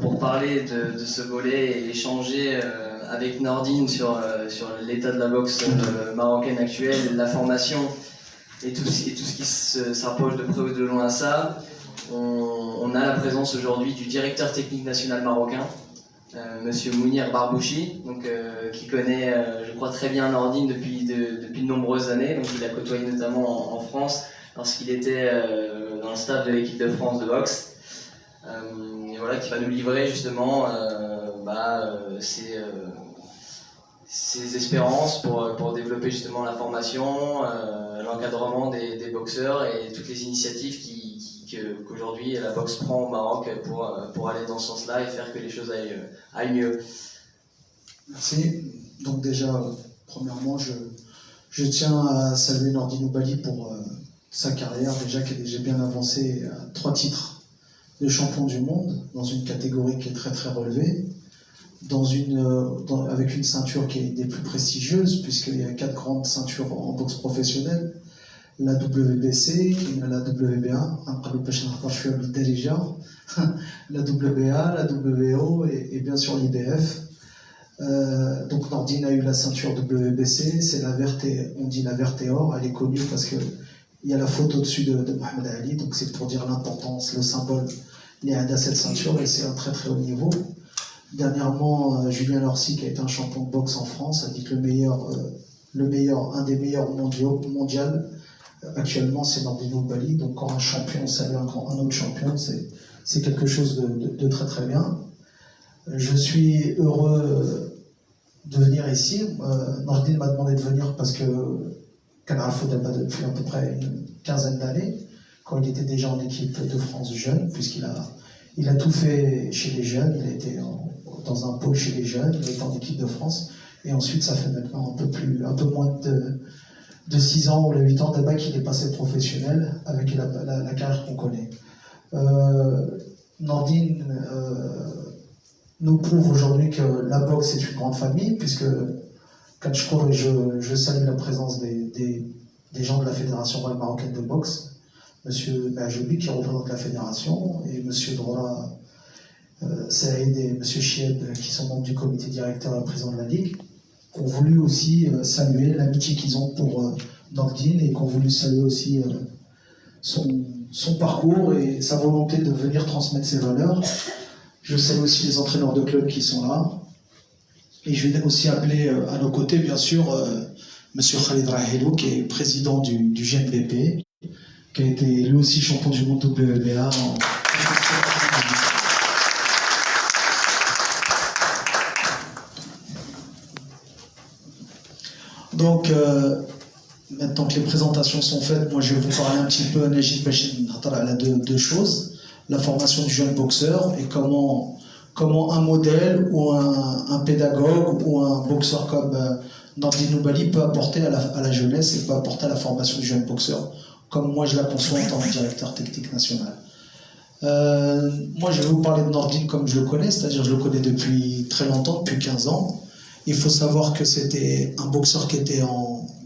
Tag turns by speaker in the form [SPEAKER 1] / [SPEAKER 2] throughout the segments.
[SPEAKER 1] pour parler de ce volet et échanger avec Nordine sur l'état de la boxe marocaine actuelle, la formation et tout ce qui se rapproche de près ou de loin à ça. On a la présence aujourd'hui du directeur technique national marocain, Monsieur Mounir Barbouchi, qui connaît, je crois, très bien Nordine depuis de nombreuses années. Donc, il a côtoyé notamment en France lorsqu'il était dans le staff de l'équipe de France de boxe. Et voilà, qui va nous livrer justement ses espérances pour développer justement la formation, l'encadrement des boxeurs et toutes les initiatives qu'aujourd'hui la boxe prend au Maroc pour aller dans ce sens-là et faire que les choses aillent mieux.
[SPEAKER 2] Merci. Donc déjà, premièrement, je tiens à saluer Nordine Oubaly pour sa carrière, déjà qu'elle est déjà bien avancée à 3 titres de champion du monde, dans une catégorie qui est très très relevée, avec une ceinture qui est des plus prestigieuses, puisqu'il y a 4 grandes ceintures en boxe professionnelle, la WBC, la WBA, la WBA, la WO et bien sûr l'IBF. Donc Nordine a eu la ceinture WBC, c'est la verte on dit la verte et or, elle est connue parce que il y a la photo au-dessus de Mohamed Ali, donc c'est pour dire l'importance, le symbole lié à cette ceinture, et c'est un très très haut niveau. Dernièrement, Julien Lorcy, qui a été un champion de boxe en France, a dit que un des meilleurs mondiaux actuellement, c'est Nordine Oubaly. Donc quand un champion salue un autre champion, c'est quelque chose de très très bien. Je suis heureux de venir ici. Nordine m'a demandé de venir parce que Kanarafo Daba depuis à peu près une quinzaine d'années, quand il était déjà en équipe de France jeune, puisqu'il a tout fait chez les jeunes. Il a été dans un pôle chez les jeunes, il a été en équipe de France, et ensuite ça fait maintenant un peu moins de 6 ans ou 8 ans d'abord qu'il est passé professionnel avec la carrière qu'on connaît. Nordine nous prouve aujourd'hui que la boxe est une grande famille, puisque je salue la présence des gens de la Fédération royale marocaine de boxe, Monsieur Bajobi qui représente la fédération, et Monsieur Drora Saïd et Monsieur Chieb qui sont membres du comité directeur et président de la Ligue, qui ont voulu aussi saluer l'amitié qu'ils ont pour Nordine, et qui ont voulu saluer aussi son parcours et sa volonté de venir transmettre ses valeurs. Je salue aussi les entraîneurs de club qui sont là. Et je vais aussi appeler à nos côtés, bien sûr, Monsieur Khalid Rahilou, qui est président du GNBP, qui a été lui aussi champion du monde WBA. Donc, maintenant que les présentations sont faites, moi je vais vous parler un petit peu de 2 choses. La formation du jeune boxeur et comment un modèle ou un pédagogue ou un boxeur comme Nordine Oubaly peut apporter à la jeunesse et peut apporter à la formation du jeune boxeur, comme moi je la conçois en tant que directeur technique national. Moi je vais vous parler de Nordine comme je le connais, c'est-à-dire je le connais depuis très longtemps, depuis 15 ans. Il faut savoir que c'était un boxeur qui était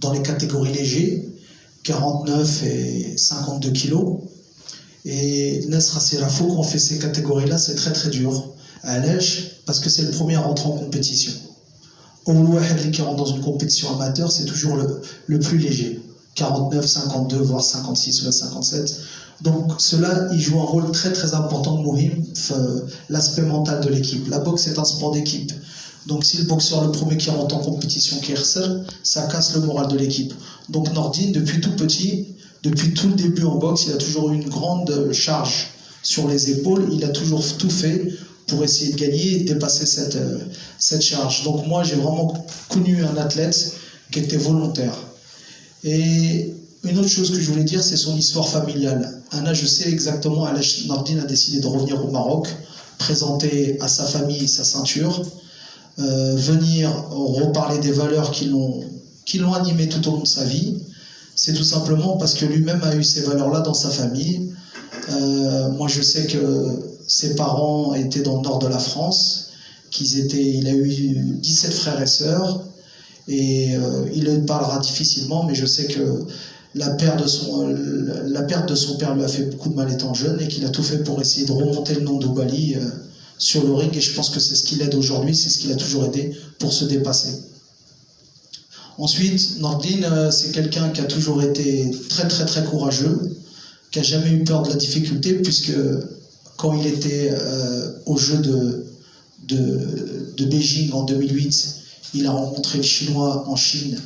[SPEAKER 2] dans les catégories légers, 49 et 52 kilos. Et Nasra Sirafo, quand on fait ces catégories-là, c'est très très dur. À l'âge, parce que c'est le premier à rentrer en compétition. Au qui rentre dans une compétition amateur, c'est toujours le plus léger. 49, 52, voire 56 ou 57. Donc cela, il joue un rôle très très important de Mohim, l'aspect mental de l'équipe. La boxe est un sport d'équipe. Donc si le boxeur, le premier qui rentre en compétition, qui est ça casse le moral de l'équipe. Donc Nordine, depuis tout petit, depuis tout le début en boxe, il a toujours eu une grande charge sur les épaules. Il a toujours tout fait pour essayer de gagner et de dépasser cette charge. Donc moi, j'ai vraiment connu un athlète qui était volontaire. Et une autre chose que je voulais dire, c'est son histoire familiale. Anna, je sais exactement, Nordine a décidé de revenir au Maroc, présenter à sa famille sa ceinture, venir reparler des valeurs qui l'ont animé tout au long de sa vie. C'est tout simplement parce que lui-même a eu ces valeurs-là dans sa famille. Moi, je sais que ses parents étaient dans le nord de la France, il a eu 17 frères et sœurs, et il le parlera difficilement, mais je sais que la perte de son père lui a fait beaucoup de mal étant jeune et qu'il a tout fait pour essayer de remonter le nom d'Oubaly sur le ring, et je pense que c'est ce qui l'aide aujourd'hui, c'est ce qui l'a toujours aidé pour se dépasser. Ensuite, Nordine, c'est quelqu'un qui a toujours été très très très courageux, qui n'a jamais eu peur de la difficulté, puisque quand il était au jeu de Beijing en 2008, il a rencontré le Chinois en Chine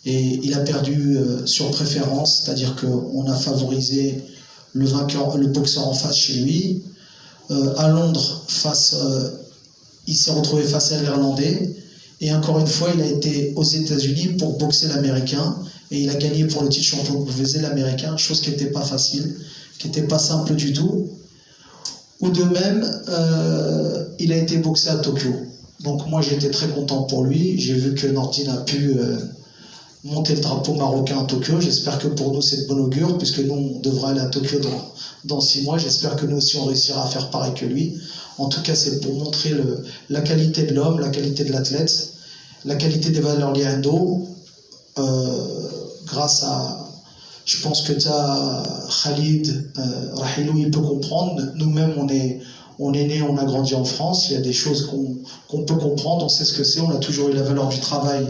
[SPEAKER 2] et il a perdu sur préférence, c'est-à-dire qu'on a favorisé le vainqueur, le boxeur en face chez lui. À Londres, il s'est retrouvé face à l'Irlandais, et encore une fois, il a été aux États-Unis pour boxer l'Américain, et il a gagné pour le titre champion que faisait l'Américain, chose qui n'était pas facile, qui n'était pas simple du tout. Ou de même, il a été boxé à Tokyo. Donc moi, j'étais très content pour lui. J'ai vu que Nordine a pu monter le drapeau marocain à Tokyo. J'espère que pour nous, c'est de bon augure, puisque nous, on devra aller à Tokyo dans 6 mois. J'espère que nous aussi, on réussira à faire pareil que lui. En tout cas, c'est pour montrer la qualité de l'homme, la qualité de l'athlète, la qualité des valeurs liendo, grâce à... Je pense que Khalid, Rahilou, il peut comprendre. Nous-mêmes, on est né, on a grandi en France. Il y a des choses qu'on peut comprendre, on sait ce que c'est. On a toujours eu la valeur du travail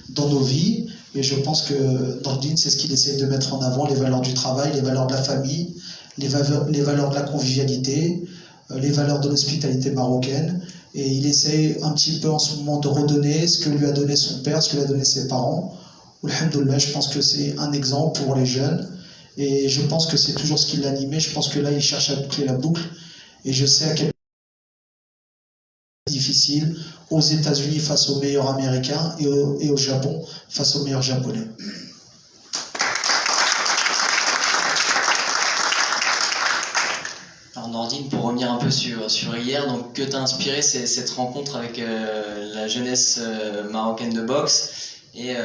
[SPEAKER 2] dans nos vies. Et je pense que Nordine, c'est ce qu'il essaie de mettre en avant, les valeurs du travail, les valeurs de la famille, les valeurs de la convivialité, les valeurs de l'hospitalité marocaine. Et il essaie un petit peu en ce moment de redonner ce que lui a donné son père, ce que lui a donné ses parents. Alhamdoulilah, je pense que c'est un exemple pour les jeunes. Et je pense que c'est toujours ce qui l'animait. Je pense que là, il cherche à boucler la boucle. Et je sais à quel point c'est difficile aux États-Unis face aux meilleurs Américains et au Japon face aux meilleurs Japonais.
[SPEAKER 1] Alors Nordine, pour revenir un peu sur hier, donc que t'a inspiré cette rencontre avec la jeunesse marocaine de boxe, et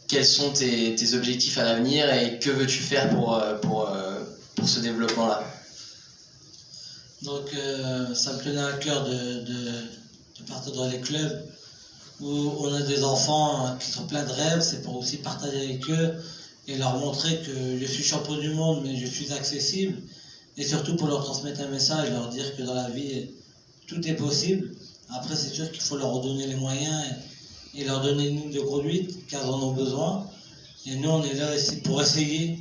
[SPEAKER 1] quels sont tes objectifs à l'avenir et que veux-tu faire pour ce développement-là?
[SPEAKER 3] Donc ça me tenait à cœur de partir dans les clubs où on a des enfants qui sont pleins de rêves. C'est pour aussi partager avec eux et leur montrer que je suis champion du monde, mais je suis accessible, et surtout pour leur transmettre un message, leur dire que dans la vie tout est possible. Après, c'est sûr qu'il faut leur donner les moyens et leur donner une ligne de conduite, car ils en ont besoin, et nous on est là ici pour essayer.